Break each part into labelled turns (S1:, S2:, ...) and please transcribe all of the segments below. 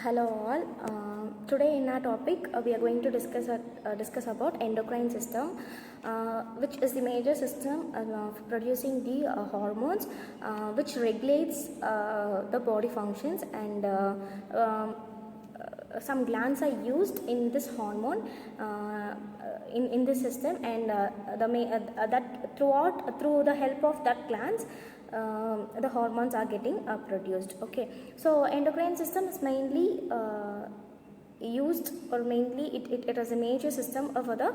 S1: Hello all. Today in our topic we are going to discuss about endocrine system, which is the major system of producing the hormones, which regulates the body functions, and some glands are used in this hormone in this system, and that through the help of that glands the hormones are getting produced. Okay, so endocrine system is mainly used, or mainly it is a major system for the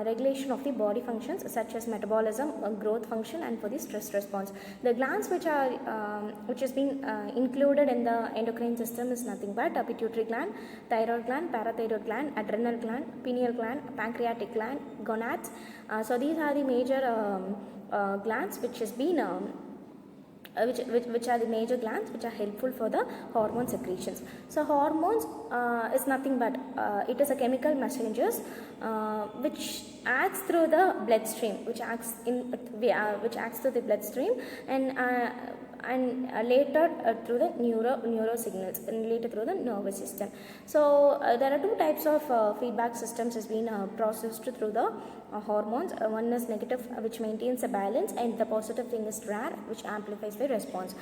S1: regulation of the body functions such as metabolism, growth function, and for the stress response. The glands which has been included in the endocrine system is nothing but a pituitary gland, thyroid gland, parathyroid gland, adrenal gland, pineal gland, pancreatic gland, gonads. So these are the major glands which has been which are the major glands which are helpful for the hormone secretions. So hormones is nothing but it is a chemical messengers which acts through the bloodstream, which acts through the bloodstream, and later through the neuro signals, and later through the nervous system. So there are two types of feedback systems has been processed through the hormones. One is negative, which maintains a balance, and the positive thing is rare, which amplifies the response.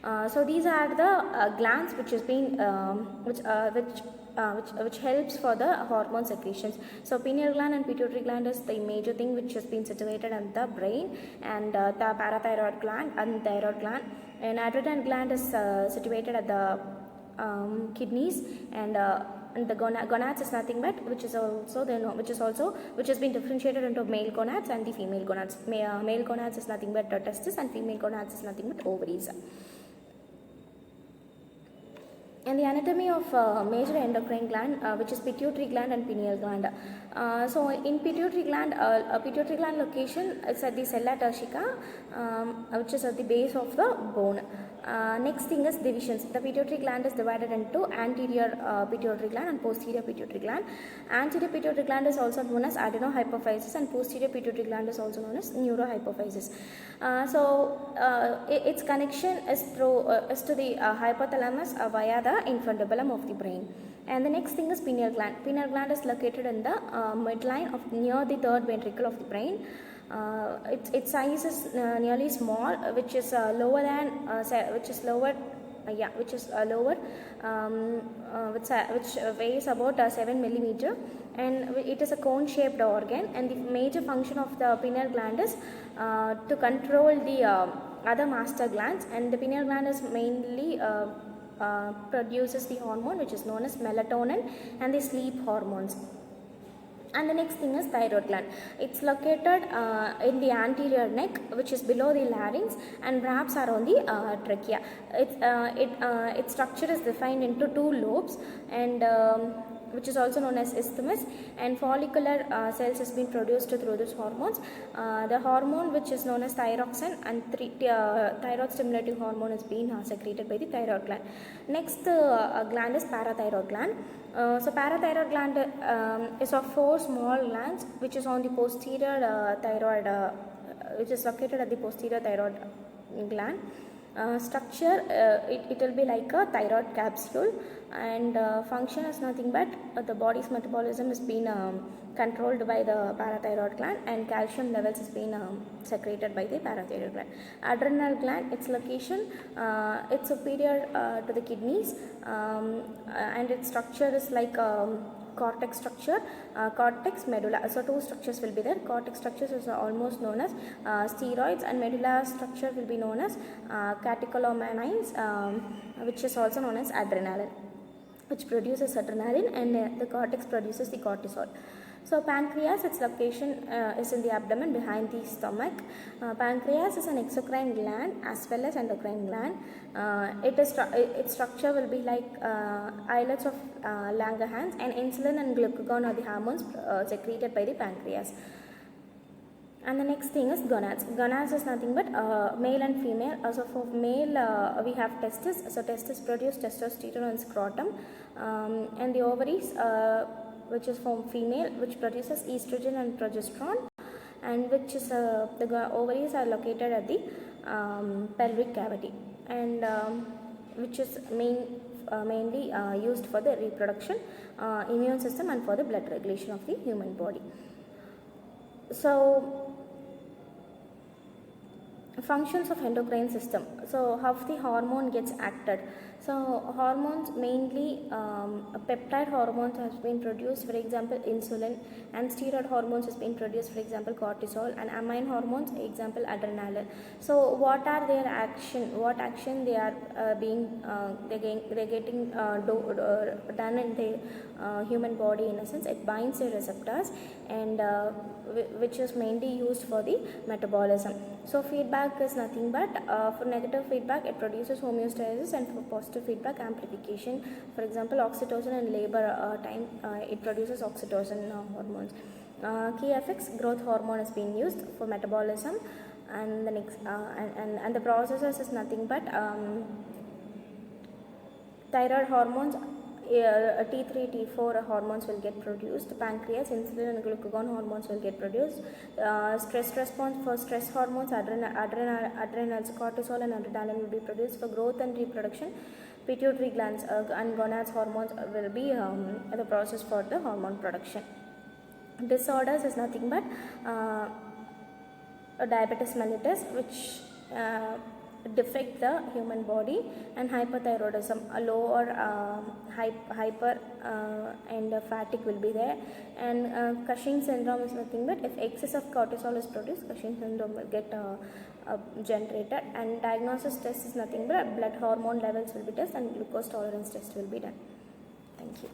S1: So these are the glands which has been which helps for the hormone secretions. So pineal gland and pituitary gland is the major thing which has been situated in the brain, and the parathyroid gland and thyroid gland, and adrenal gland is situated at the kidneys, and the gonads is nothing but which has been differentiated into male gonads and the female gonads. Male gonads is nothing but testes, and female gonads is nothing but ovaries. And the anatomy of major endocrine gland, which is pituitary gland and pineal gland. So in pituitary gland location is at the sella turcica, which is at the base of the bone. Next thing is divisions. The pituitary gland is divided into anterior pituitary gland and posterior pituitary gland. Anterior pituitary gland is also known as adenohypophysis, and posterior pituitary gland is also known as neurohypophysis. Its connection is to the hypothalamus via the infundibulum of the brain. And the next thing is pineal gland. Pineal gland is located in the midline of near the third ventricle of the brain. Its size is nearly small, which weighs about 7 millimeter, and it is a cone shaped organ, and the major function of the pineal gland is to control the other master glands, and the pineal gland is mainly produces the hormone which is known as melatonin and the sleep hormones. And the next thing is thyroid gland. It's located in the anterior neck, which is below the larynx, and wraps around the trachea. Its structure is defined into two lobes, and which is also known as isthmus, and follicular cells has been produced through these hormones. The hormone which is known as thyroxine and thyroid stimulating hormone is being secreted by the thyroid gland. Next gland is parathyroid gland. So parathyroid gland is of 4 small glands which is on the posterior thyroid, which is located at the posterior thyroid gland. Structure, it will be like a thyroid capsule, and function is nothing but the body's metabolism is being controlled by the parathyroid gland, and calcium levels is being secreted by the parathyroid gland. Adrenal gland, its location, it's superior to the kidneys, and its structure is like cortex structure, cortex, medulla. So two structures will be there. Cortex structures is almost known as steroids, and medulla structure will be known as catecholamines, which is also known as adrenaline, which produces adrenaline, and the cortex produces the cortisol. So pancreas, its location is in the abdomen behind the stomach. Pancreas is an exocrine gland as well as endocrine gland. Its structure will be like islets of Langerhans, and insulin and glucagon are the hormones secreted by the pancreas. And the next thing is gonads. Gonads is nothing but male and female. So for male we have testes. So testes produce testosterone and scrotum, and the ovaries, which is from female, which produces estrogen and progesterone, and which is the ovaries are located at the pelvic cavity, and which is main mainly used for the reproduction, immune system, and for the blood regulation of the human body. So functions of endocrine system. So how the hormone gets acted. So hormones, mainly peptide hormones has been produced, for example insulin, and steroid hormones has been produced, for example cortisol, and amine hormones, example adrenal. So what are their action, what action they are they're getting done in the human body? In a sense, it binds the receptors, and which is mainly used for the metabolism. So feedback is nothing but for negative feedback it produces homeostasis, and for positive feedback amplification. For example oxytocin in labor time, it produces oxytocin hormones. Key effects: growth hormone is being used for metabolism, and the next and the processes is nothing but thyroid hormones, T3, T4 hormones will get produced. Pancreas, insulin and glucagon hormones will get produced. Stress response: for stress hormones, adrenals, cortisol and adrenaline will be produced. For growth and reproduction, pituitary glands and gonads hormones will be the process for the hormone production. Disorders is nothing but diabetes mellitus, which defect the human body, and hypothyroidism, a lower hyper and fatigue will be there, and Cushing syndrome is nothing but if excess of cortisol is produced, Cushing syndrome will get generated. And diagnosis test is nothing but blood hormone levels will be tested, and glucose tolerance test will be done. Thank you.